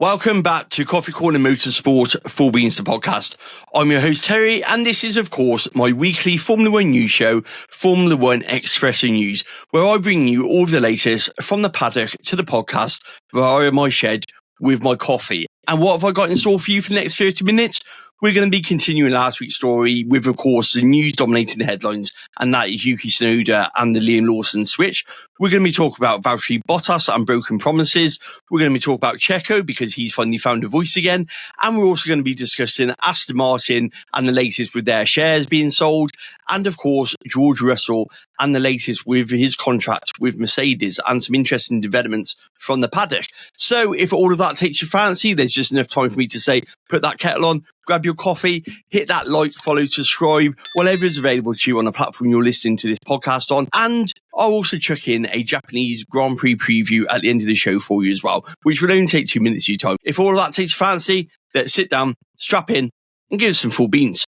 Welcome back to Coffee Corner Motorsport, Full Beans the podcast. I'm your host Terry, and this is of course my weekly Formula One news show, Formula One Espresso News, where I bring you all the latest from the paddock to the podcast via my shed with my coffee. And what have I got in store for you for the next 30 minutes? We're going to be continuing last week's story with, of course, the news dominating the headlines, and that is Yuki Tsunoda and the Liam Lawson switch. We're going to be talking about Valtteri Bottas and broken promises. We're going to be talking about Checo because he's finally found a voice again. And we're also going to be discussing Aston Martin and the latest with their shares being sold. And, of course, George Russell and the latest with his contract with Mercedes and some interesting developments from the paddock. So if all of that takes your fancy, there's just enough time for me to say, put that kettle on, grab your coffee, hit that like, follow, subscribe, whatever is available to you on the platform you're listening to this podcast on. And I'll also chuck in a Japanese Grand Prix preview at the end of the show for you as well, which will only take 2 minutes of your time. If all of that takes your fancy, let's sit down, strap in, and give us some full beans.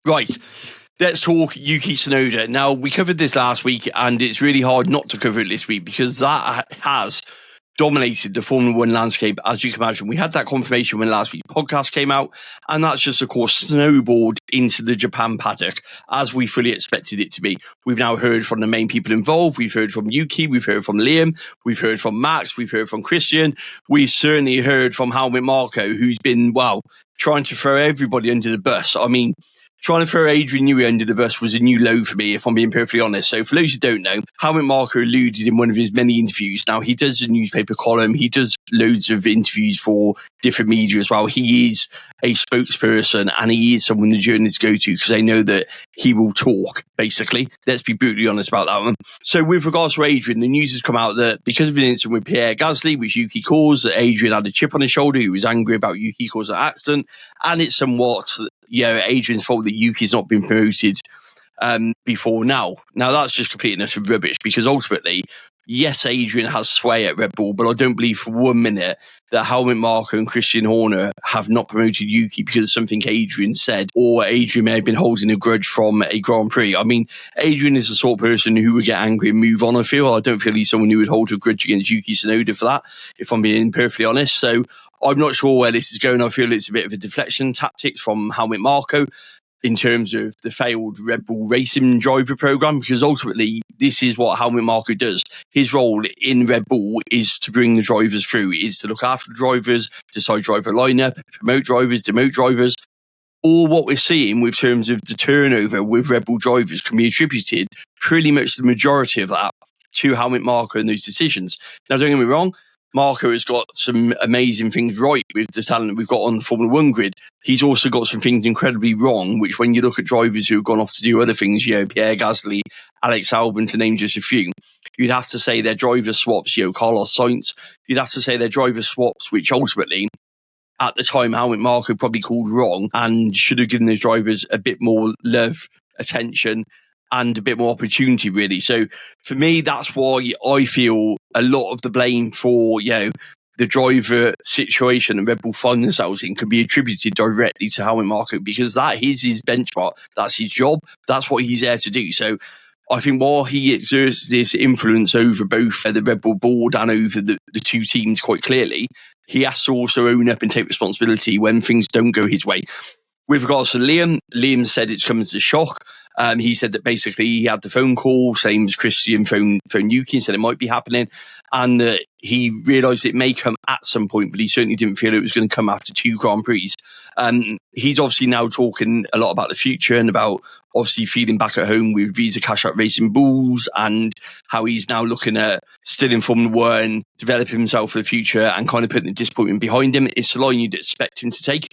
Right, let's talk Yuki Tsunoda. Now, we covered this last week, and it's really hard not to cover it this week because that has dominated the Formula One landscape, as you can imagine. We had that confirmation when last week's podcast came out, and that's just, of course, snowballed into the Japan paddock, as we fully expected it to be. We've now heard from the main people involved. We've heard from Yuki, we've heard from Liam, we've heard from Max, we've heard from Christian. We've certainly heard from 𝐵𝐿𝐼, who's been, trying to throw everybody under the bus. I mean, trying to throw Adrian Newey under the bus was a new low for me, if I'm being perfectly honest. So for those who don't know, 𝐵𝐿𝐼 alluded in one of his many interviews. Now, he does a newspaper column. He does loads of interviews for different media as well. He is a spokesperson, and he is someone the journalists go to because they know that he will talk, basically. Let's be brutally honest about that one. So with regards to Adrian, the news has come out that because of an incident with Pierre Gasly, which Yuki caused, that Adrian had a chip on his shoulder. He was angry about Yuki causing an accident, and it's somewhat Adrian's fault that Yuki's not been promoted before now. Now, that's just complete and utter rubbish because ultimately, yes, Adrian has sway at Red Bull, but I don't believe for 1 minute that 𝐵𝐿𝐼 and Christian Horner have not promoted Yuki because of something Adrian said, or Adrian may have been holding a grudge from a Grand Prix. I mean, Adrian is the sort of person who would get angry and move on, I feel. I don't feel he's someone who would hold a grudge against Yuki Tsunoda for that, if I'm being perfectly honest. So I'm not sure where this is going. I feel it's a bit of a deflection tactic from 𝐵𝐿𝐼 in terms of the failed Red Bull racing driver program, because ultimately this is what 𝐵𝐿𝐼 does. His role in Red Bull is to bring the drivers through, is to look after the drivers, decide driver lineup, promote drivers, demote drivers. All what we're seeing with terms of the turnover with Red Bull drivers can be attributed pretty much the majority of that to 𝐵𝐿𝐼 and those decisions. Now, don't get me wrong, Marco has got some amazing things right with the talent we've got on the Formula One grid. He's also got some things incredibly wrong, which when you look at drivers who have gone off to do other things, Pierre Gasly, Alex Albon, to name just a few, you'd have to say their driver swaps, Carlos Sainz, you'd have to say their driver swaps, which ultimately, at the time, 𝐵𝐿𝐼 probably called wrong and should have given those drivers a bit more love, attention, and a bit more opportunity, really. So for me, that's why I feel a lot of the blame for, the driver situation that Red Bull find themselves in can be attributed directly to 𝐵𝐿𝐼, because that is his benchmark. That's his job. That's what he's there to do. So I think while he exerts this influence over both the Red Bull board and over the two teams quite clearly, he has to also own up and take responsibility when things don't go his way. With regards to Liam said it's come as a shock. He said that basically he had the phone call, same as Christian phone Yuki, and said it might be happening, and that he realised it may come at some point, but he certainly didn't feel it was going to come after 2 Grand Prix. He's obviously now talking a lot about the future and about obviously feeling back at home with 𝐔𝐘𝐒 Racing Bulls, and how he's now looking at still in Formula One, developing himself for the future, and kind of putting the disappointment behind him. It's the line you'd expect him to take.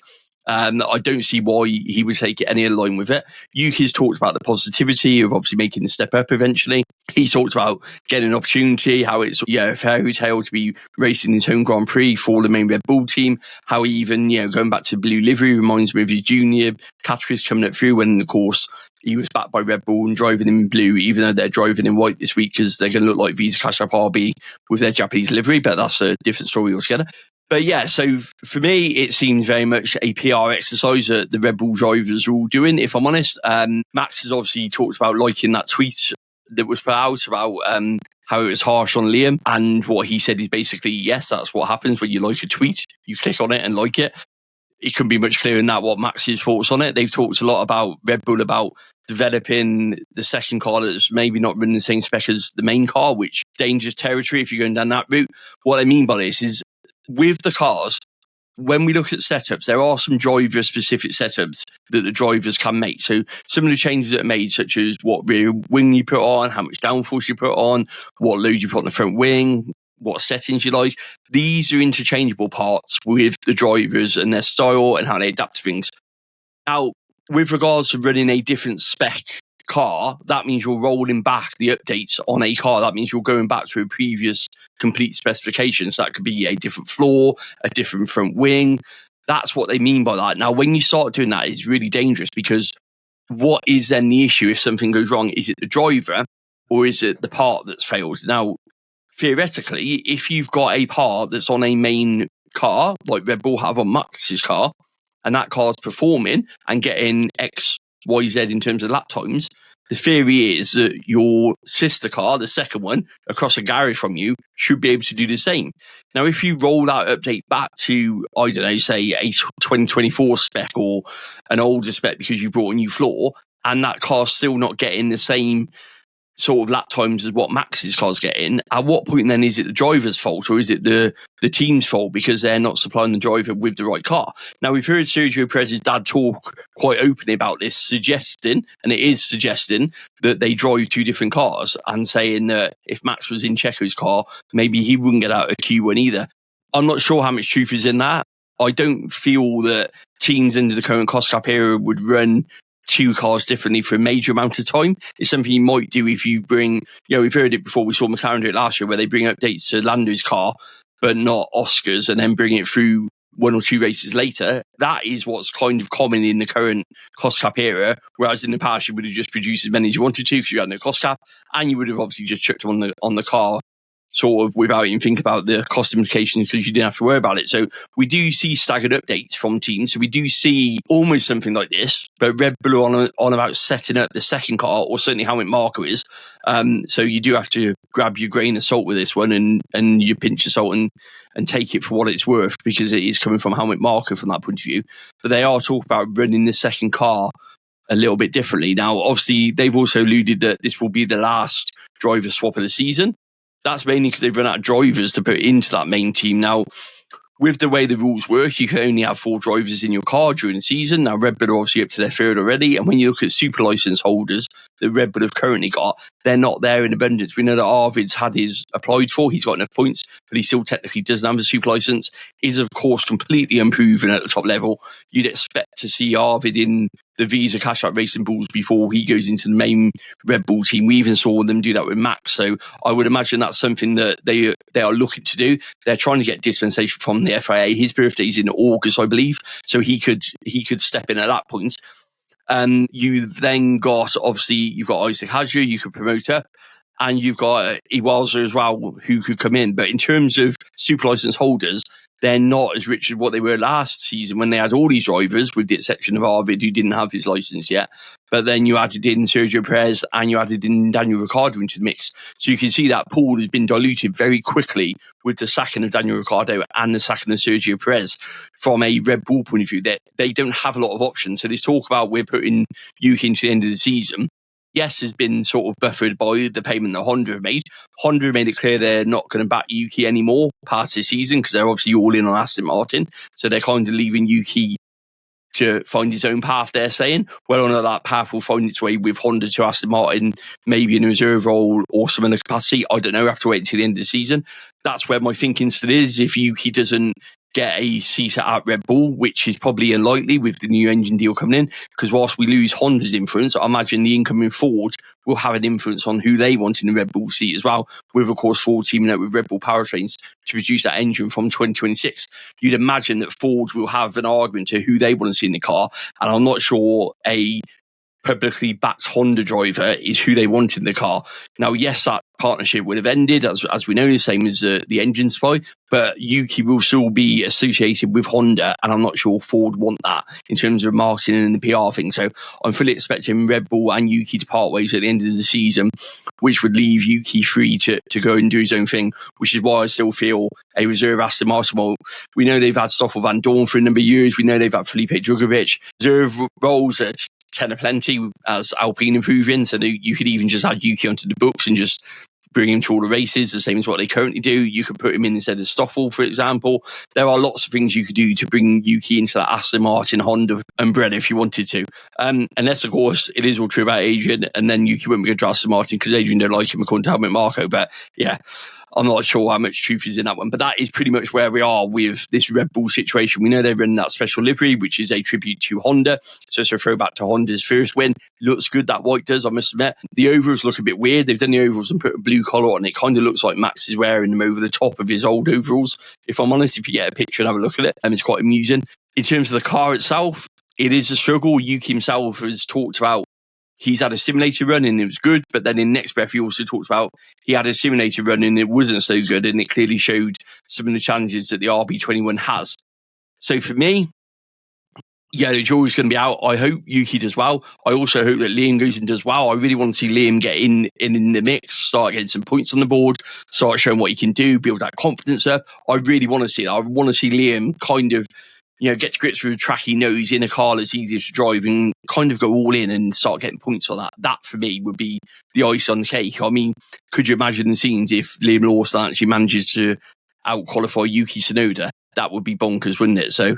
I don't see why he would take any other line with it. Yuki's talked about the positivity of obviously making the step up eventually. He's talked about getting an opportunity, how it's a fairy tale to be racing his home Grand Prix for the main Red Bull team. How he even, going back to blue livery reminds me of his junior categories coming up through when, of course, he was backed by Red Bull and driving in blue, even though they're driving in white this week because they're going to look like 𝐔𝐘𝐒 RB with their Japanese livery, but that's a different story altogether. But yeah, so for me, it seems very much a PR exercise that the Red Bull drivers are all doing, if I'm honest. Max has obviously talked about liking that tweet that was put out about how it was harsh on Liam. And what he said is basically, yes, that's what happens when you like a tweet. You click on it and like it. It can be much clearer than that what Max's thoughts on it. They've talked a lot about Red Bull, about developing the second car that's maybe not running the same spec as the main car, which dangerous territory if you're going down that route. What I mean by this is, with the cars, when we look at setups, there are some driver-specific setups that the drivers can make. So some of the changes that are made, such as what rear wing you put on, how much downforce you put on, what load you put on the front wing, what settings you like, these are interchangeable parts with the drivers and their style and how they adapt to things. Now, with regards to running a different spec car, that means you're rolling back the updates on a car. That means you're going back to a previous complete specification. So that could be a different floor, a different front wing. That's what they mean by that. Now, when you start doing that, it's really dangerous, because what is then the issue if something goes wrong? Is it the driver or is it the part that's failed? Now, theoretically, if you've got a part that's on a main car, like Red Bull have on Max's car, and that car's performing and getting X, Y, Z in terms of lap times, the theory is that your sister car, the second one, across a garage from you, should be able to do the same. Now, if you roll that update back to, I don't know, say a 2024 spec or an older spec because you brought a new floor, and that car's still not getting the same sort of lap times as what Max's car's getting, at what point then is it the driver's fault, or is it the team's fault because they're not supplying the driver with the right car? Now, we've heard Sergio Perez's dad talk quite openly about this, suggesting, and it is suggesting, that they drive two different cars, and saying that if Max was in Checo's car, maybe he wouldn't get out of Q1 either. I'm not sure how much truth is in that. I don't feel that teams under the current cost cap era would run two cars differently for a major amount of time. It's something you might do if you bring, we've heard it before. We saw McLaren do it last year, where they bring updates to Lando's car, but not Oscar's, and then bring it through one or two races later. That is what's kind of common in the current cost cap era, whereas in the past you would have just produced as many as you wanted to because you had no cost cap, and you would have obviously just chucked them on the car, sort of without even thinking about the cost implications, because you didn't have to worry about it. So we do see staggered updates from teams. So we do see almost something like this, but Red Bull are on about setting up the second car, or certainly Helmut Marko is. So you do have to grab your grain of salt with this one, and you pinch of salt and take it for what it's worth, because it is coming from Helmut Marko from that point of view. But they are talking about running the second car a little bit differently. Now, obviously, they've also alluded that this will be the last driver swap of the season. That's mainly because they've run out of drivers to put into that main team. Now, with the way the rules work, you can only have 4 drivers in your car during the season. Now, Red Bull are obviously up to their third already. And when you look at super license holders that Red Bull have currently got, they're not there in abundance. We know that 𝐵𝐸's had his applied for. He's got enough points, but he still technically doesn't have a super license. He's, of course, completely unproven at the top level. You'd expect to see 𝐵𝐸 in the 𝐵𝐸 Racing Bulls before he goes into the main Red Bull team. We even saw them do that with Max. So I would imagine that's something that they are looking to do. They're trying to get dispensation from the FIA. His birthday's in August, I believe, so he could step in at that point. You then got, obviously, you've got 𝐷𝐿𝐼𝐒, you could promote up, and you've got 𝐸𝐻𝐿 as well, who could come in. But in terms of super license holders, they're not as rich as what they were last season, when they had all these drivers, with the exception of 𝐵𝐸, who didn't have his license yet. But then you added in Sergio Perez and you added in Daniel Ricciardo into the mix. So you can see that pool has been diluted very quickly with the sacking of Daniel Ricciardo and the sacking of Sergio Perez. From a Red Bull point of view, they don't have a lot of options. So this talk about we're putting Yuki into the end of the season, yes, has been sort of buffered by the payment that Honda have made. Honda have made it clear they're not going to back Yuki anymore past this season, because they're obviously all in on Aston Martin. So they're kind of leaving Yuki to find his own path, they're saying. Well, I know that path will find its way with Honda to Aston Martin, maybe in a reserve role or some other capacity. I don't know. I have to wait until the end of the season. That's where my thinking still is. If Yuki doesn't get a seat at Red Bull, which is probably unlikely with the new engine deal coming in, because whilst we lose Honda's influence, I imagine the incoming Ford will have an influence on who they want in the Red Bull seat as well, with, of course, Ford teaming up with Red Bull powertrains to produce that engine from 2026. You'd imagine that Ford will have an argument to who they want to see in the car, and I'm not sure a publicly backed Honda driver is who they want in the car. Now, yes, that partnership would have ended, as we know, the same as the engine supply, but Yuki will still be associated with Honda, and I'm not sure Ford want that in terms of marketing and the PR thing. So I'm fully expecting Red Bull and Yuki to part ways at the end of the season, which would leave Yuki free to go and do his own thing, which is why I still feel a reserve Aston Martin. Well, we know they've had Stoffel Van Dorn for a number of years. We know they've had Felipe Drugovich. Reserve roles at 10 of plenty as Alpine improving, so you could even just add Yuki onto the books and just bring him to all the races, the same as what they currently do. You could put him in instead of Stoffel, for example. There are lots of things you could do to bring Yuki into that Aston Martin Honda umbrella if you wanted to. Unless, of course, it is all true about Adrian, and then Yuki won't be good to Aston Martin because Adrian don't like him according to Helmut Marko. But yeah, I'm not sure how much truth is in that one. But that is pretty much where we are with this Red Bull situation. We know they're running that special livery, which is a tribute to Honda. So it's a throwback to Honda's first win. Looks good, that white does, I must admit. The overalls look a bit weird. They've done the overalls and put a blue collar on. It kind of looks like Max is wearing them over the top of his old overalls. If I'm honest, if you get a picture and have a look at it, it's quite amusing. In terms of the car itself, it is a struggle. Yuki himself has talked about he's had a simulator run and it was good, but then in next breath he also talked about he had a simulator run and it wasn't so good, and it clearly showed some of the challenges that the RB21 has. So for me, yeah, the jury's going to be out. I hope Yuki does well. I also hope that Liam goes and does well. I really want to see Liam get in the mix, start getting some points on the board, start showing what he can do, build that confidence up. I really want to see that. I want to see Liam kind of, get to grips with the track he knows in a car that's easier to drive and kind of go all in and start getting points on that. That, for me, would be the ice on the cake. I mean, could you imagine the scenes if Liam Lawson actually manages to out-qualify Yuki Tsunoda? That would be bonkers, wouldn't it? So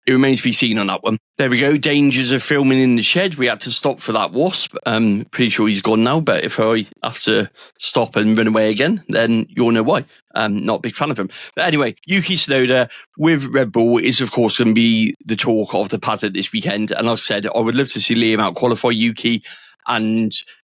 it remains to be seen on that one. There we go. Dangers of filming in the shed. We had to stop for that wasp. Pretty sure he's gone now, but if I have to stop and run away again, then you'll know why. Not a big fan of him. But anyway, Yuki Tsunoda with Red Bull is, of course, going to be the talk of the paddock this weekend. And like I said, I would love to see Liam out qualify Yuki, and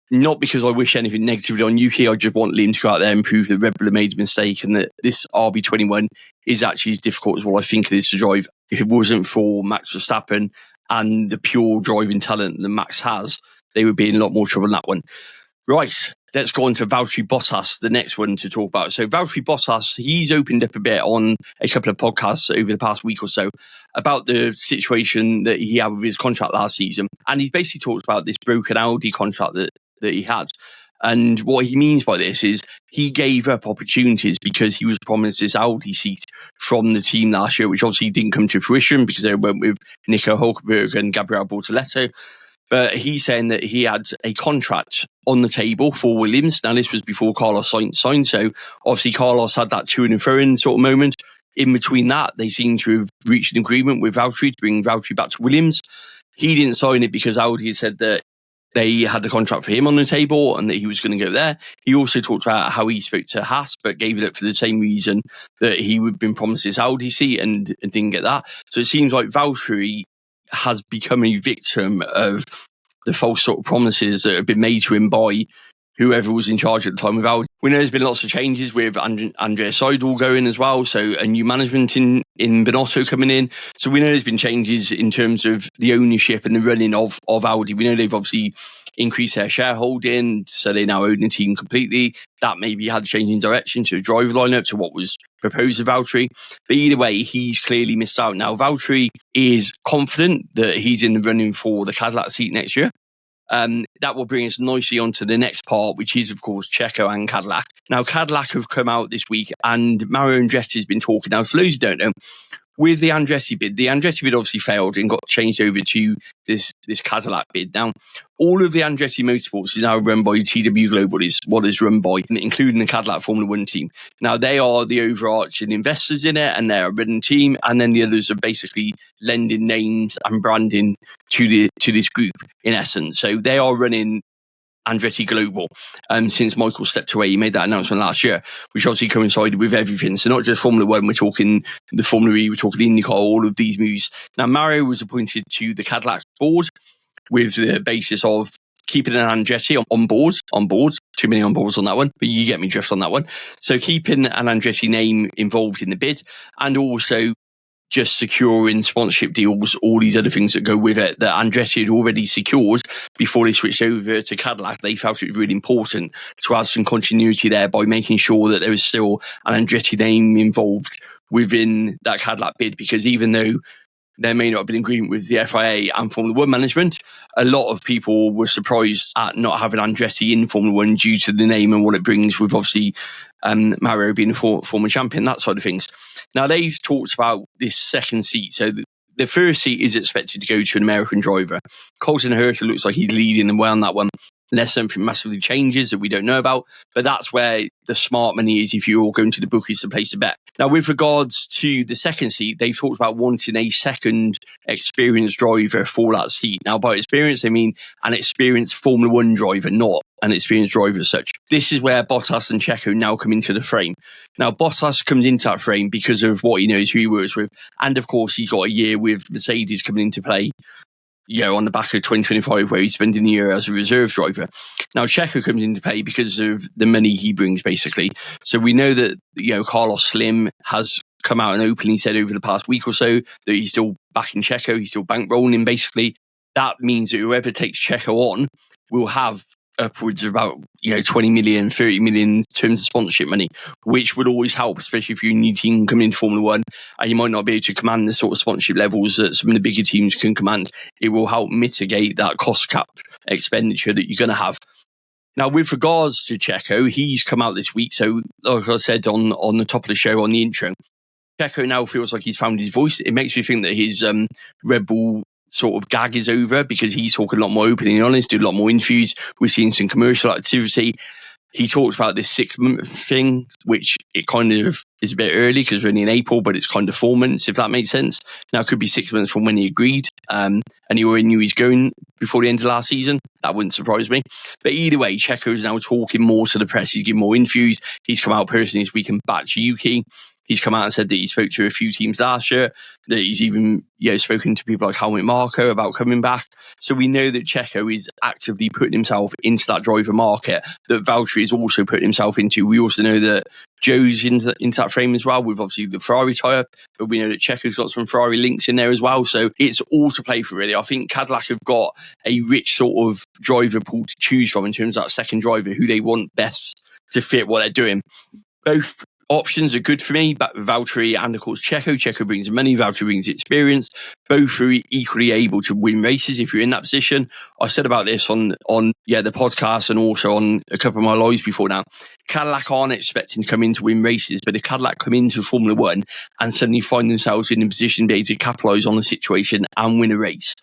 not because I wish anything negatively on Yuki. I just want Liam to go out there and prove that Red Bull have made a mistake and that this RB21 is actually as difficult as what I think it is to drive. If it wasn't for Max Verstappen and the pure driving talent that Max has, they would be in a lot more trouble in that one. Right, let's go on to Valtteri Bottas, the next one to talk about. So Valtteri Bottas, he's opened up a bit on a couple of podcasts over the past week or so about the situation that he had with his contract last season. And he's basically talked about this broken Audi contract that he had. And what he means by this is he gave up opportunities because he was promised this Audi seat from the team last year, which obviously didn't come to fruition because they went with Nico Hülkenberg and Gabriel Bortoleto. But he's saying that he had a contract on the table for Williams. Now, this was before Carlos Sainz signed, so obviously Carlos had that to and fro sort of moment. In between that, they seem to have reached an agreement with Valtteri to bring Valtteri back to Williams. He didn't sign it because Audi had said that they had the contract for him on the table and that he was going to go there. He also talked about how he spoke to Haas, but gave it up for the same reason that he would have been promised his Audi seat and didn't get that. So it seems like Valtteri has become a victim of the false sort of promises that have been made to him by whoever was in charge at the time with Audi. We know there's been lots of changes with Andrea Seidel going as well, so a new management in Binotto coming in. So we know there's been changes in terms of the ownership and the running of Audi. We know they've obviously increased their shareholding, so they now own the team completely. That maybe had a change in direction to the driver lineup, to what was proposed of Valtteri. But either way, he's clearly missed out. Now, Valtteri is confident that he's in the running for the Cadillac seat next year. That will bring us nicely onto the next part, which is, of course, Checo and Cadillac. Now, Cadillac have come out this week, and Mario Andretti has been talking. Now, for those who don't know, with the Andretti bid obviously failed and got changed over to this Cadillac bid. Now, all of the Andretti Motorsports is now run by TW Global, is what is run by, including the Cadillac Formula One team. Now, they are the overarching investors in it, and they're a running team, and then the others are basically lending names and branding to this group, in essence. So they are running Andretti Global since Michael stepped away. He made that announcement last year, which obviously coincided with everything. So not just Formula One, we're talking the Formula E, we're talking IndyCar, all of these moves. Now, Mario was appointed to the Cadillac board with the basis of keeping an Andretti on board. Too many on boards on that one, but you get me drift on that one. So keeping an Andretti name involved in the bid, and also just securing sponsorship deals, all these other things that go with it that Andretti had already secured before they switched over to Cadillac. They felt it was really important to have some continuity there by making sure that there was still an Andretti name involved within that Cadillac bid, because even though there may not have been agreement with the FIA and Formula One management, a lot of people were surprised at not having Andretti in Formula One due to the name and what it brings with obviously Mario being a former champion, that side of things. Now, they've talked about this second seat. So the first seat is expected to go to an American driver. Colton Herta looks like he's leading the way on that one, unless something massively changes that we don't know about. But that's where the smart money is if you're going to the bookies to place a bet. Now, with regards to the second seat, they've talked about wanting a second experienced driver for that seat. Now, by experience, they mean an experienced Formula One driver, not an experienced driver as such. This is where Bottas and Checo now come into the frame. Now, Bottas comes into that frame because of what he knows, who he works with. And of course, he's got a year with Mercedes coming into play, on the back of 2025, where he's spending the year as a reserve driver. Now, Checo comes into play because of the money he brings, basically. So we know that, Carlos Slim has come out and openly said over the past week or so that he's still backing Checo, he's still bankrolling him, basically. That means that whoever takes Checo on will have upwards of about 20 million, 30 million in terms of sponsorship money, which would always help, especially if you're a new team coming into Formula One and you might not be able to command the sort of sponsorship levels that some of the bigger teams can command. It will help mitigate that cost cap expenditure that you're going to have. Now, with regards to Checo, he's come out this week. So, like I said on the top of the show, on the intro, Checo now feels like he's found his voice. It makes me think that his Red Bull sort of gag is over, because he's talking a lot more openly and honest, doing a lot more interviews. We're seeing some commercial activity. He talked about this 6-month thing, which it kind of is a bit early because we're only in April, but it's kind of 4 months, if that makes sense. Now, it could be 6 months from when he agreed, and he already knew he's going before the end of last season. That wouldn't surprise me. But either way, Checo is now talking more to the press. He's giving more interviews. He's come out personally this week and backed Yuki. He's come out and said that he spoke to a few teams last year, that he's even spoken to people like 𝐵𝐿𝐼 about coming back. So we know that Checo is actively putting himself into that driver market that Valtteri is also putting himself into. We also know that Zhou's into that frame as well, with obviously the Ferrari tyre, but we know that Checo's got some Ferrari links in there as well. So it's all to play for, really. I think Cadillac have got a rich sort of driver pool to choose from in terms of that second driver who they want best to fit what they're doing. Both options are good for me, but Valtteri and of course Checo. Checo brings money, Valtteri brings experience. Both are equally able to win races if you're in that position. I said about this on the podcast and also on a couple of my lives before now. Cadillac aren't expecting to come in to win races, but if Cadillac come into Formula One and suddenly find themselves in a position to be able to capitalise on the situation and win a race,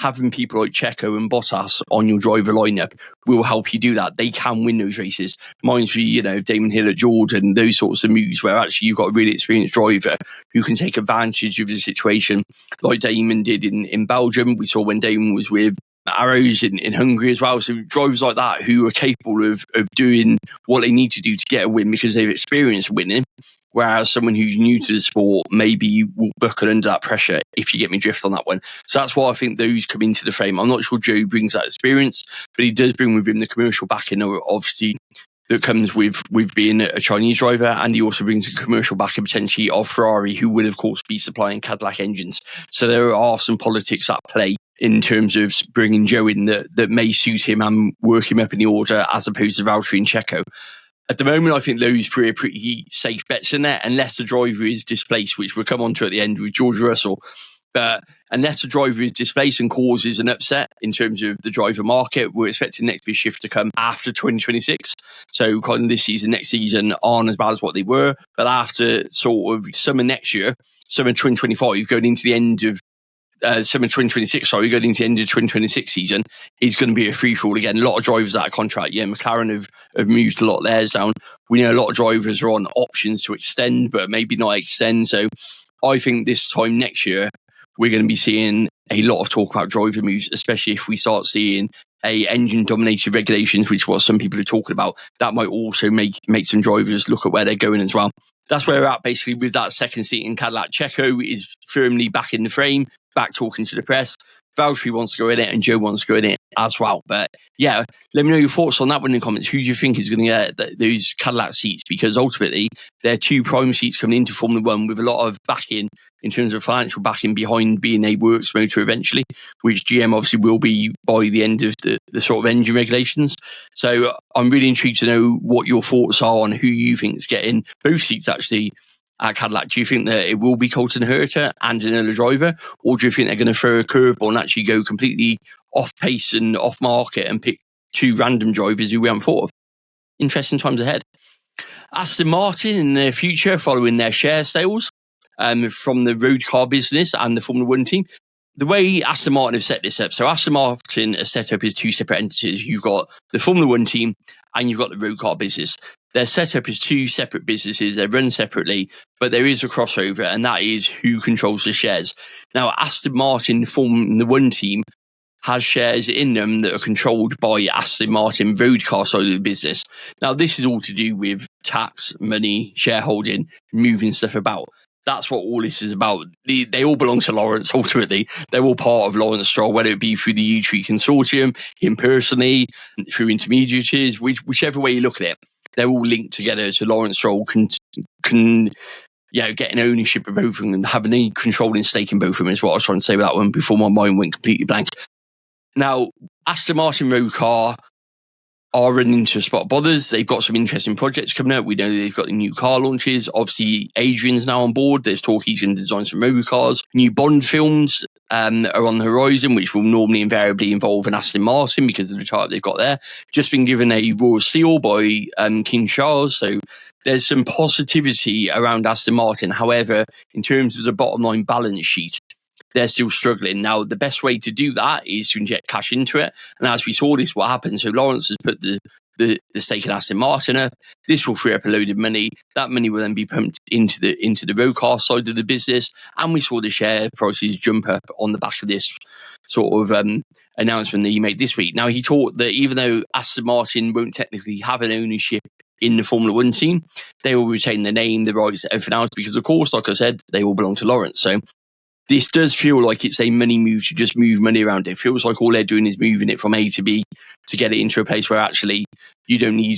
having people like Checo and Bottas on your driver lineup will help you do that. They can win those races. Reminds me, Damon Hill at Jordan, those sorts of moves where actually you've got a really experienced driver who can take advantage of the situation, like Damon did in Belgium. We saw when Damon was with Arrows in Hungary as well. So drivers like that who are capable of doing what they need to do to get a win because they've experienced winning. Whereas someone who's new to the sport maybe will buckle under that pressure, if you get me drift on that one. So that's why I think those come into the frame. I'm not sure Zhou brings that experience, but he does bring with him the commercial backing, obviously, that comes with being a Chinese driver. And he also brings a commercial backing potentially of Ferrari, who will, of course, be supplying Cadillac engines. So there are some politics at play in terms of bringing Zhou in that may suit him and work him up in the order, as opposed to Valtteri and Checo. At the moment, I think those three are pretty safe bets in there, unless the driver is displaced, which we'll come on to at the end with George Russell. But unless the driver is displaced and causes an upset in terms of the driver market, we're expecting next to be a shift to come after 2026. So kind of this season, next season aren't as bad as what they were. But after sort of summer next year, summer 2025, going into the end of summer 2026, going into the end of 2026 season, is going to be a free-for-all again. A lot of drivers out of contract. Yeah, McLaren have moved a lot of theirs down. We know a lot of drivers are on options to extend, but maybe not extend. So I think this time next year, we're going to be seeing a lot of talk about driver moves, especially if we start seeing engine-dominated regulations, which is what some people are talking about. That might also make some drivers look at where they're going as well. That's where we're at, basically, with that second seat in Cadillac. Checo is firmly back in the frame, back talking to the press. Valtteri wants to go in it and Joe wants to go in it as well. But yeah, let me know your thoughts on that one in the comments. Who do you think is going to get those Cadillac seats? Because ultimately, they're two prime seats coming into Formula One with a lot of backing in terms of financial backing behind being a works motor eventually, which GM obviously will be by the end of the sort of engine regulations. So I'm really intrigued to know what your thoughts are on who you think is getting both seats actually at Cadillac. Do you think that it will be 𝐄𝐍𝐿 and another driver, or do you think they're going to throw a curveball and actually go completely off pace and off market and pick two random drivers who we haven't thought of? Interesting times ahead. Aston Martin in their future, following their share sales from the road car business and the Formula One team. The way Aston Martin have set this up, so Aston Martin has set up as two separate entities. You've got the Formula One team and you've got the road car business. They're set up as two separate businesses. They're run separately, but there is a crossover, and that is who controls the shares. Now, Aston Martin Formula One team has shares in them that are controlled by Aston Martin road car side of the business. Now, this is all to do with tax, money, shareholding, moving stuff about. That's what all this is about. They all belong to Lawrence, ultimately. They're all part of Lawrence Stroll, whether it be through the U3 consortium, him personally, through intermediaries, whichever way you look at it. They're all linked together, so Lawrence Stroll can get an ownership of both of them and have any controlling stake in both of them is what I was trying to say with that one before my mind went completely blank. Now, Aston Martin road car are running into a spot of bothers. They've got some interesting projects coming out. We know they've got the new car launches. Obviously, Adrian's now on board. There's talk he's going to design some road cars. New Bond films are on the horizon, which will normally invariably involve an Aston Martin because of the type they've got there. Just been given a Royal Seal by King Charles. So there's some positivity around Aston Martin. However, in terms of the bottom line balance sheet, they're still struggling. Now, the best way to do that is to inject cash into it. And as we saw this, what happened? So Lawrence has put the stake in Aston Martin up. This will free up a load of money. That money will then be pumped into the road car side of the business. And we saw the share prices jump up on the back of this sort of announcement that he made this week. Now, he taught that even though Aston Martin won't technically have an ownership in the Formula One team, they will retain the name, the rights, everything else, because of course, like I said, they all belong to Lawrence. So this does feel like it's a money move to just move money around. It feels like all they're doing is moving it from A to B to get it into a place where actually you don't need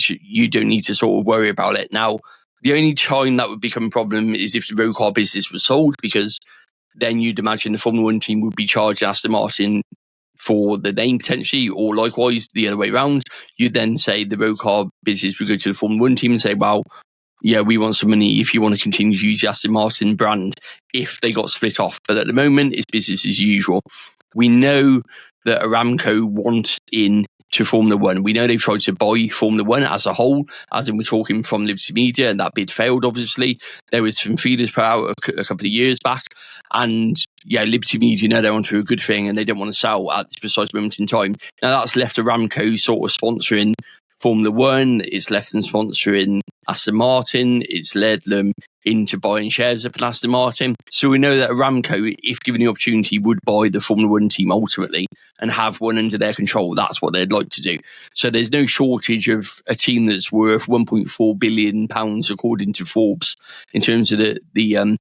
to sort of worry about it. Now, the only time that would become a problem is if the road car business was sold, because then you'd imagine the Formula One team would be charged Aston Martin for the name potentially, or likewise the other way around. You'd then say the road car business would go to the Formula One team and say, well, yeah, we want some money if you want to continue to use the Aston Martin brand if they got split off. But at the moment, it's business as usual. We know that Aramco want in to Formula One. We know they've tried to buy Formula One as a whole, as in we're talking from Liberty Media, and that bid failed, obviously. There was some feelers put out a couple of years back. And yeah, Liberty Media know they're onto a good thing and they don't want to sell at this precise moment in time. Now, that's left Aramco sort of sponsoring Formula One. It's left them sponsoring Aston Martin. It's led them into buying shares up in Aston Martin. So we know that Aramco, if given the opportunity, would buy the Formula One team ultimately and have one under their control. That's what they'd like to do. So there's no shortage of a team that's worth £1.4 billion, according to Forbes, in terms of the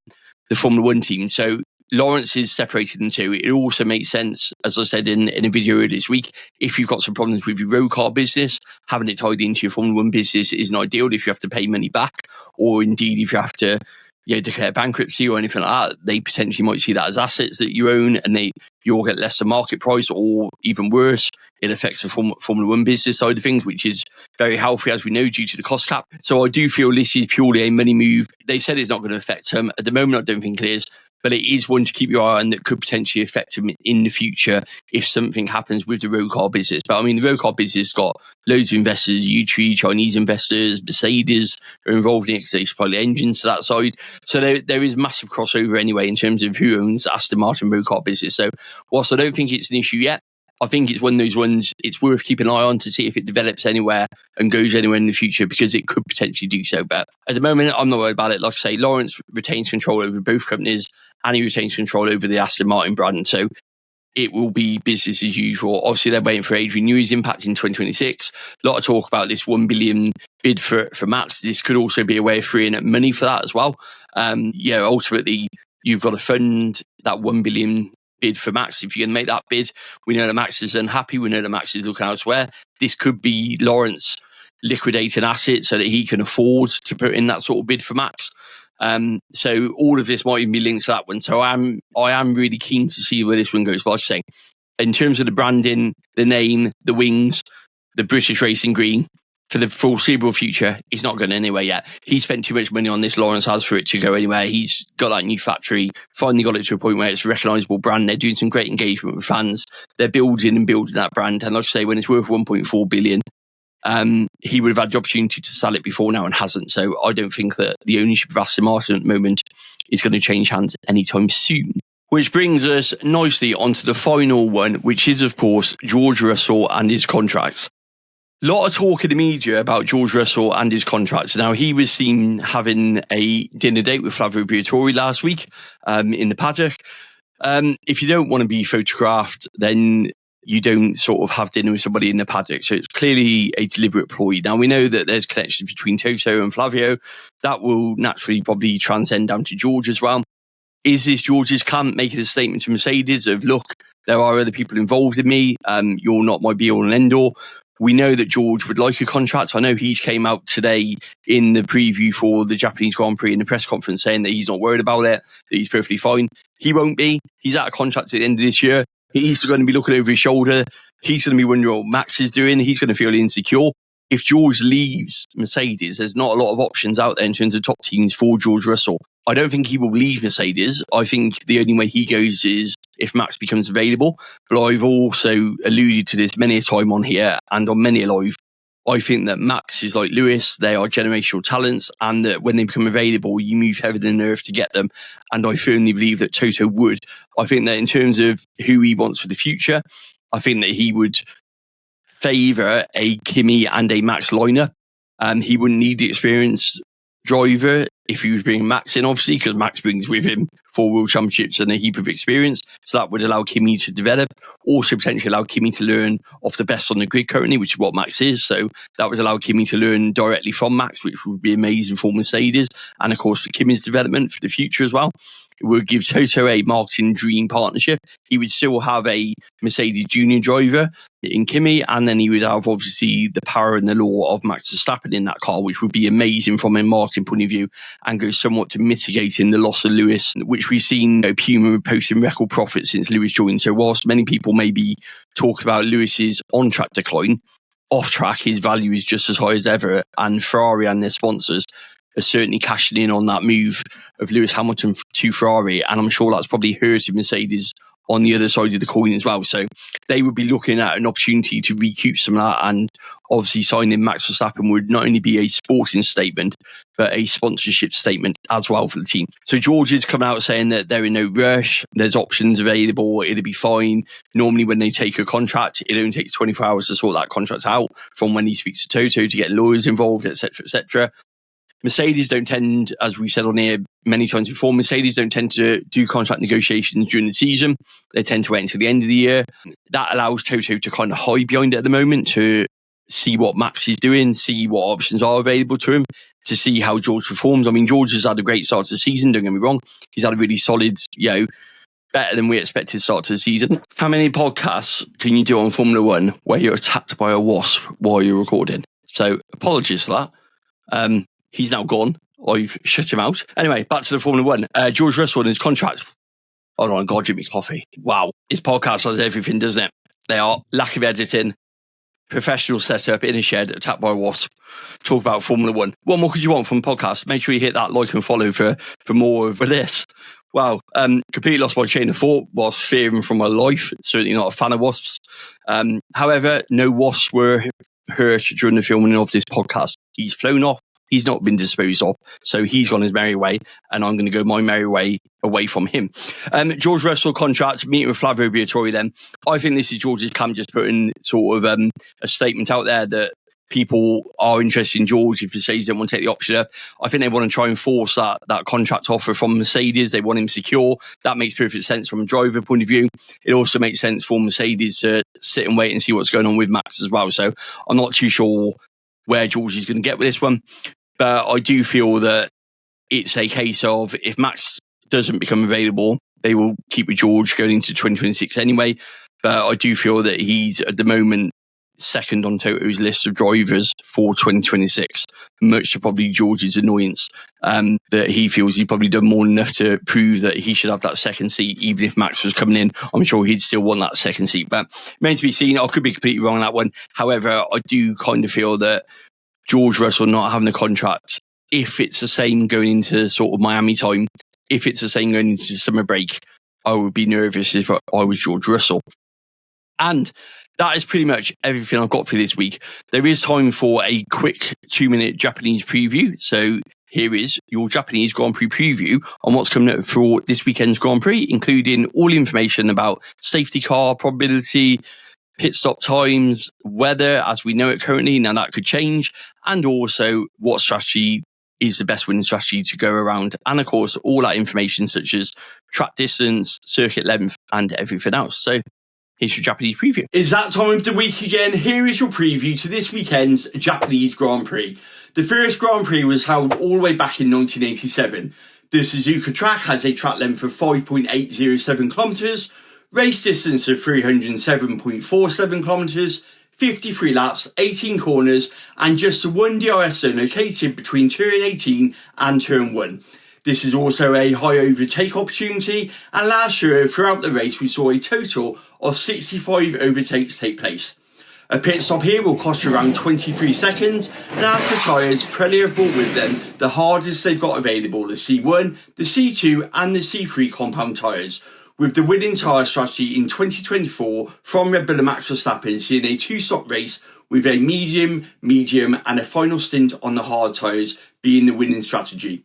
Formula One team. So Lawrence is separated in two. It also makes sense, as I said in a video earlier this week, if you've got some problems with your road car business, having it tied into your Formula One business isn't ideal if you have to pay money back, or indeed if you have to declare bankruptcy or anything like that. They potentially might see that as assets that you own, and you'll get less than market price, or even worse, it affects the Formula One business side of things, which is very healthy, as we know, due to the cost cap. So I do feel this is purely a money move. They said it's not going to affect them. At the moment, I don't think it is. But it is one to keep your eye on that could potentially affect them in the future if something happens with the road car business. But I mean, the road car business got loads of investors, U3, Chinese investors, Mercedes are involved in it because they supply the engines to that side. So there is massive crossover anyway in terms of who owns Aston Martin road car business. So whilst I don't think it's an issue yet, I think it's one of those ones it's worth keeping an eye on to see if it develops anywhere and goes anywhere in the future, because it could potentially do so. But at the moment, I'm not worried about it. Like I say, Lawrence retains control over both companies and he retains control over the Aston Martin brand. So it will be business as usual. Obviously, they're waiting for Adrian Newey's impact in 2026. A lot of talk about this $1 billion bid for Max. This could also be a way of freeing up money for that as well. Ultimately, you've got to fund that $1 billion bid for Max. If you're going to make that bid, we know that Max is unhappy. We know that Max is looking elsewhere. This could be Lawrence liquidating assets so that he can afford to put in that sort of bid for Max. So all of this might even be linked to that one. So I am really keen to see where this one goes. But like I say, in terms of the branding, the name, the wings, the British Racing Green, for the foreseeable future, he's not going anywhere yet. He spent too much money on this, Lawrence has, for it to go anywhere. He's got that new factory, finally got it to a point where it's a recognisable brand. They're doing some great engagement with fans. They're building that brand. And like I say, when it's worth 1.4 billion, he would have had the opportunity to sell it before now and hasn't. So I don't think that the ownership of Aston Martin at the moment is going to change hands anytime soon. Which brings us nicely onto the final one, which is, of course, George Russell and his contracts. A lot of talk in the media about George Russell and his contracts. Now, he was seen having a dinner date with 𝐓𝐇𝐈𝐒 Briatore last week in the paddock. If you don't want to be photographed, then you don't sort of have dinner with somebody in the paddock. So it's clearly a deliberate ploy. Now, we know that there's connections between Toto and Flavio. That will naturally probably transcend down to George as well. Is this George's camp making a statement to Mercedes of, look, there are other people involved in me. You're not my be-all and end-all. We know that George would like a contract. I know he's came out today in the preview for the Japanese Grand Prix in the press conference saying that he's not worried about it, that he's perfectly fine. He won't be. He's out of contract at the end of this year. He's going to be looking over his shoulder. He's going to be wondering what Max is doing. He's going to feel insecure. If George leaves Mercedes, there's not a lot of options out there in terms of top teams for George Russell. I don't think he will leave Mercedes. I think the only way he goes is if Max becomes available. But I've also alluded to this many a time on here and on many a live. I think that Max is like Lewis. They are generational talents, and that when they become available, you move heaven and earth to get them. And I firmly believe that Toto would. I think that in terms of who he wants for the future, I think that he would favour a Kimi and a Max lineup. He wouldn't need the experienced driver if he was bringing Max in, obviously, because Max brings with him 4 World Championships and a heap of experience. So that would allow Kimi to develop, also potentially allow Kimi to learn off the best on the grid currently, which is what Max is. So that would allow Kimi to learn directly from Max, which would be amazing for Mercedes. And of course, for Kimi's development for the future as well. It would give Toto a marketing dream partnership. He would still have a Mercedes junior driver in Kimi, and then he would have obviously the power and the law of Max Verstappen in that car, which would be amazing from a marketing point of view and go somewhat to mitigating the loss of Lewis, which we've seen Puma posting record profits since Lewis joined. So whilst many people maybe talk about Lewis's on-track decline, off-track his value is just as high as ever, and Ferrari and their sponsors are certainly cashing in on that move of Lewis Hamilton to Ferrari, and I'm sure that's probably hurted Mercedes on the other side of the coin as well. So they would be looking at an opportunity to recoup some of that, and obviously signing Max Verstappen would not only be a sporting statement, but a sponsorship statement as well for the team. So George is coming out saying that they're in no rush, there's options available, it'll be fine. Normally when they take a contract, it only takes 24 hours to sort that contract out from when he speaks to Toto to get lawyers involved, etc., etc. Mercedes don't tend, as we said on here many times before, Mercedes don't tend to do contract negotiations during the season. They tend to wait until the end of the year. That allows Toto to kind of hide behind it at the moment to see what Max is doing, see what options are available to him, to see how George performs. I mean, George has had a great start to the season, don't get me wrong. He's had a really solid, better than we expected start to the season. How many podcasts can you do on Formula One where you're attacked by a wasp while you're recording? So apologies for that. He's now gone. I've shut him out. Anyway, back to the Formula One. George Russell and his contract. Hold on, God, Jimmy Coffee. Wow. His podcast has everything, doesn't it? They are lack of editing, professional setup in a shed, attacked by a wasp. Talk about Formula One. What more could you want from a podcast? Make sure you hit that like and follow for more of this. Wow. Completely lost my chain of thought whilst fearing for my life. Certainly not a fan of wasps. However, no wasps were hurt during the filming of this podcast. He's flown off. He's not been disposed of, so he's gone his merry way, and I'm going to go my merry way away from him. George Russell contract, meeting with 𝐓𝐶lavio Briatore then. I think this is George's camp just putting sort of a statement out there that people are interested in George if Mercedes don't want to take the option up. I think they want to try and force that contract offer from Mercedes. They want him secure. That makes perfect sense from a driver point of view. It also makes sense for Mercedes to sit and wait and see what's going on with Max as well. So I'm not too sure where George is going to get with this one. But I do feel that it's a case of if Max doesn't become available, they will keep with George going into 2026 anyway. But I do feel that he's, at the moment, second on Toto's list of drivers for 2026, much to probably George's annoyance, that he feels he's probably done more than enough to prove that he should have that second seat. Even if Max was coming in, I'm sure he'd still want that second seat. But meant to be seen. I could be completely wrong on that one. However, I do kind of feel that George Russell not having a contract, if it's the same going into sort of Miami time, if it's the same going into summer break, I would be nervous if I was George Russell. And that is pretty much everything I've got for this week. There is time for a quick 2-minute Japanese preview. So here is your Japanese Grand Prix preview on what's coming up for this weekend's Grand Prix, including all the information about safety car, probability, pit stop times, weather as we know it currently. Now that could change. And also what strategy is the best winning strategy to go around. And of course, all that information such as track distance, circuit length, and everything else. So here's your Japanese preview. It's that time of the week again. Here is your preview to this weekend's Japanese Grand Prix. The first Grand Prix was held all the way back in 1987. The Suzuka track has a track length of 5.807 kilometres, race distance of 307.47 kilometres, 53 laps, 18 corners, and just the one DRS zone located between turn 18 and turn 1. This is also a high overtake opportunity, and last year throughout the race we saw a total of 65 overtakes take place. A pit stop here will cost you around 23 seconds, and as for tyres, Pirelli have brought with them the hardest they've got available, the C1, the C2 and the C3 compound tyres, with the winning tyre strategy in 2024 from Red Bull and Max Verstappen seeing a 2-stop race with a medium and a final stint on the hard tyres being the winning strategy.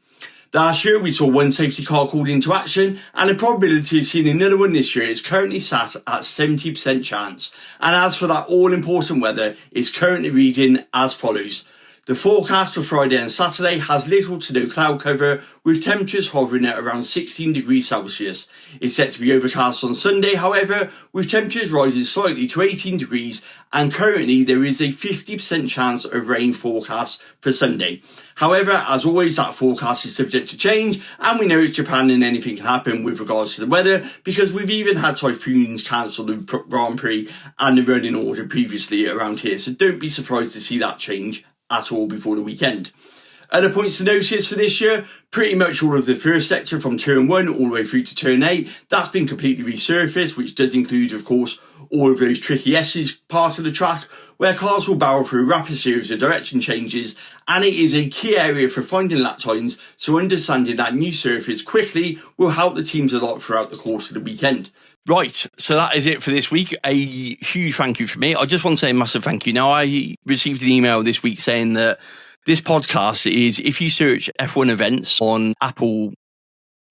Last year we saw one safety car called into action, and the probability of seeing another one this year is currently sat at 70% chance. And as for that all-important weather, it's currently reading as follows. The forecast for Friday and Saturday has little to no cloud cover, with temperatures hovering at around 16 degrees Celsius. It's set to be overcast on Sunday, however, with temperatures rising slightly to 18 degrees, and currently there is a 50% chance of rain forecast for Sunday. However, as always, that forecast is subject to change, and we know it's Japan and anything can happen with regards to the weather, because we've even had typhoons cancel the Grand Prix and the running order previously around here, so don't be surprised to see that change at all before the weekend. Other points to notice for this year, pretty much all of the first sector from turn 1 all the way through to turn 8, that's been completely resurfaced, which does include, of course, all of those tricky S's part of the track, where cars will barrel through a rapid series of direction changes, and it is a key area for finding lap times, so understanding that new surface quickly will help the teams a lot throughout the course of the weekend. Right, so that is it for this week. A huge thank you from me. I just want to say a massive thank you. Now, I received an email this week saying that this podcast is, if you search F1 events on Apple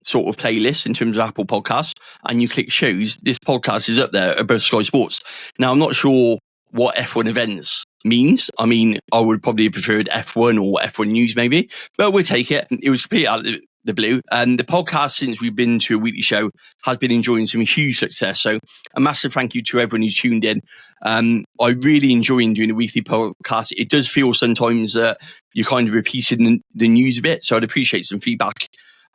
sort of playlists in terms of Apple Podcasts, and you click shows, this podcast is up there above Sky Sports. Now, I'm not sure what F1 events means. I mean, I would probably have preferred F1 or F1 News maybe, but we'll take it. It was completely out of the blue. And the podcast, since we've been to a weekly show, has been enjoying some huge success. So a massive thank you to everyone who's tuned in. I really enjoy doing a weekly podcast. It does feel sometimes that you're kind of repeating the news a bit. So I'd appreciate some feedback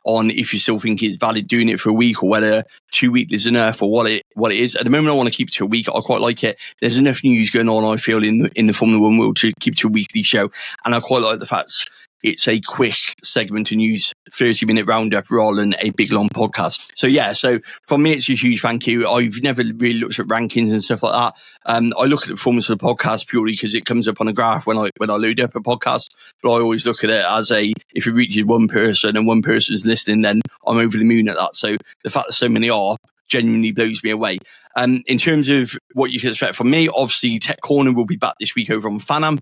on if you still think it's valid doing it for a week, or whether 2 weeks is enough, or what it is. At the moment, I want to keep it to a week. I quite like it. There's enough news going on, I feel, in the Formula One world to keep to a weekly show. And I quite like the fact it's a quick segment of news, 30-minute roundup, rather than a big long podcast. So yeah, so for me, it's a huge thank you. I've never really looked at rankings and stuff like that. I look at the performance of the podcast purely because it comes up on a graph when I load up a podcast. But I always look at it as if it reaches one person and one person's listening, then I'm over the moon at that. So the fact that so many are genuinely blows me away. In terms of what you can expect from me, obviously Tech Corner will be back this week over on Fanam.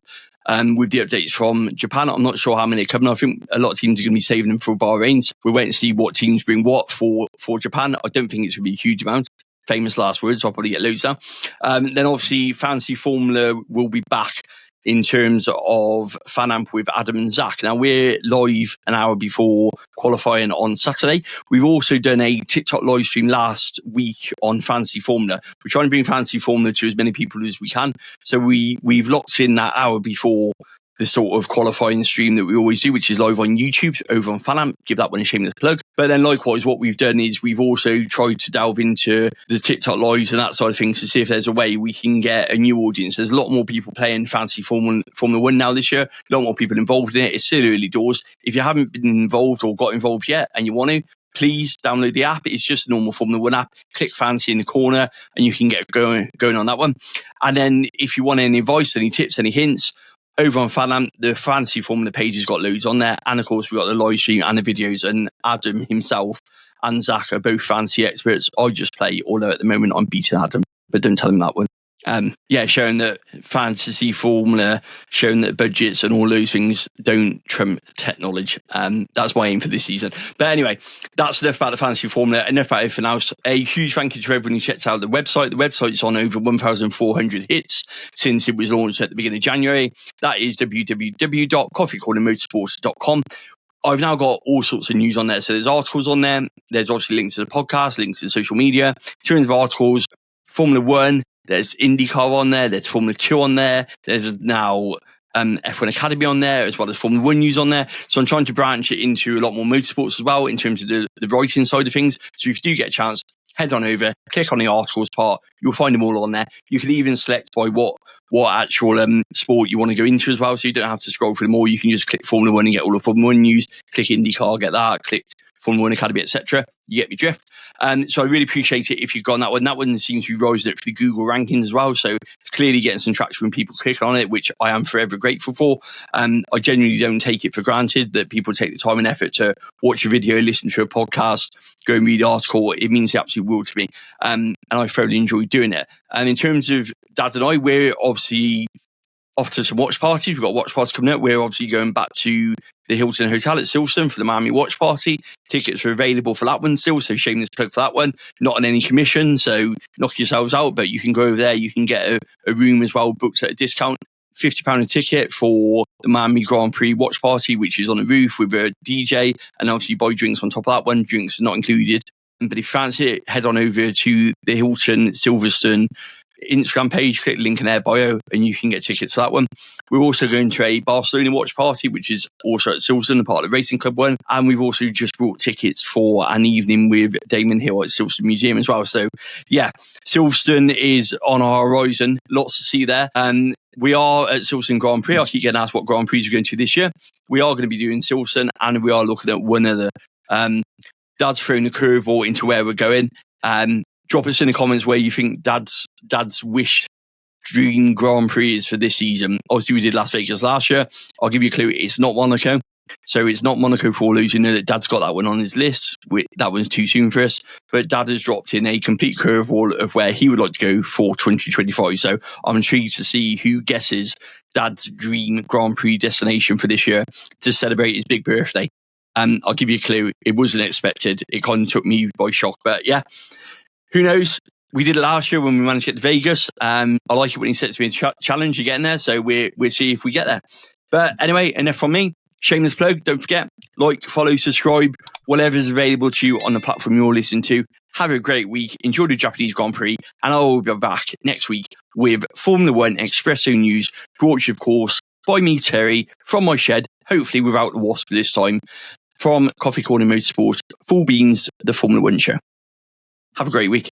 With the updates from Japan. I'm not sure how many are coming. I think a lot of teams are going to be saving them for Bahrain. We'll wait and see what teams bring what for Japan. I don't think it's going to be a huge amount. Famous last words, I'll probably get loads now. Then obviously Fantasy Formula will be back in terms of Fanamp with Adam and Zach. Now, we're live an hour before qualifying on Saturday. We've also done a TikTok live stream last week on Fantasy Formula. We're trying to bring Fantasy Formula to as many people as we can. So we've locked in that hour before the sort of qualifying stream that we always do, which is live on YouTube over on Fanamp. Give that one a shameless plug. But then likewise, what we've done is we've also tried to delve into the TikTok lives and that side of things to see if there's a way we can get a new audience. There's a lot more people playing fancy Formula One now this year, a lot more people involved in it. It's still early doors. If you haven't been involved or got involved yet and you want to, please download the app. It's just a normal Formula One app. Click fancy in the corner and you can get going on that one. And then if you want any advice, any tips, any hints, over on FanAmp, the Fancy Formula page has got loads on there. And of course, we've got the live stream and the videos. And Adam himself and Zach are both fancy experts. I just play, although at the moment I'm beating Adam, but don't tell him that one. Showing that fantasy formula, showing that budgets and all those things don't trump tech knowledge. That's my aim for this season. But anyway, that's enough about the fantasy formula. Enough about it for now. So a huge thank you to everyone who checked out the website. The website's on over 1,400 hits since it was launched at the beginning of January. That is www.coffeecornermotorsport.com. I've now got all sorts of news on there. So there's articles on there. There's obviously links to the podcast, links to social media. In terms of articles, Formula One, there's IndyCar on there, there's Formula 2 on there, there's now F1 Academy on there, as well as Formula 1 news on there. So I'm trying to branch it into a lot more motorsports as well in terms of the writing side of things. So if you do get a chance, head on over, click on the articles part, you'll find them all on there. You can even select by what actual sport you want to go into as well, so you don't have to scroll through them all. You can just click Formula 1 and get all the Formula 1 news, click IndyCar, get that, click Formula 1 Academy, etc. You get me drift. So I really appreciate it if you've gone that one. That one seems to be rising up for the Google rankings as well. So it's clearly getting some traction when people click on it, which I am forever grateful for. I genuinely don't take it for granted that people take the time and effort to watch a video, listen to a podcast, go and read the article. It means the absolute world to me. And I thoroughly enjoy doing it. And in terms of Dad and I, we're obviously off to some watch parties. We've got watch parties coming up. We're obviously going back to the Hilton Hotel at Silverstone for the Miami watch party. Tickets are available for that one still, so shameless plug for that one. Not on any commission, so knock yourselves out, but you can go over there. You can get a room as well, booked at a discount. £50 a ticket for the Miami Grand Prix watch party, which is on the roof with a DJ, and obviously you buy drinks on top of that one. Drinks are not included. But if you fancy it, head on over to the Hilton Silverstone Instagram page, click the link in their bio, and you can get tickets for that one. We're also going to a Barcelona watch party, which is also at Silverstone, a part of the Racing Club one. And we've also just brought tickets for an evening with Damon Hill at Silverstone Museum as well. So yeah, Silverstone is on our horizon. Lots to see there. And we are at Silverstone Grand Prix. I keep getting asked what Grand Prix we're going to this year. We are going to be doing Silverstone, and we are looking at one other. Dad's throwing a curveball into where we're going. Drop us in the comments where you think Dad's wish dream Grand Prix is for this season. Obviously, we did Las Vegas last year. I'll give you a clue. It's not Monaco. So it's not Monaco for all those who know that Dad's got that one on his list. That one's too soon for us. But Dad has dropped in a complete curveball of where he would like to go for 2025. So I'm intrigued to see who guesses Dad's dream Grand Prix destination for this year to celebrate his big birthday. I'll give you a clue. It wasn't expected. It kind of took me by shock. But yeah. Who knows? We did it last year when we managed to get to Vegas. I like it when he sets me a challenge. You're getting there, so we'll see if we get there. But anyway, enough from me. Shameless plug. Don't forget, like, follow, subscribe, whatever's available to you on the platform you're listening to. Have a great week. Enjoy the Japanese Grand Prix, and I will be back next week with Formula One Espresso News, brought to you, of course, by me, Terry, from my shed, hopefully without the wasp this time, from Coffee Corner Motorsport. Full beans, the Formula One show. Have a great week.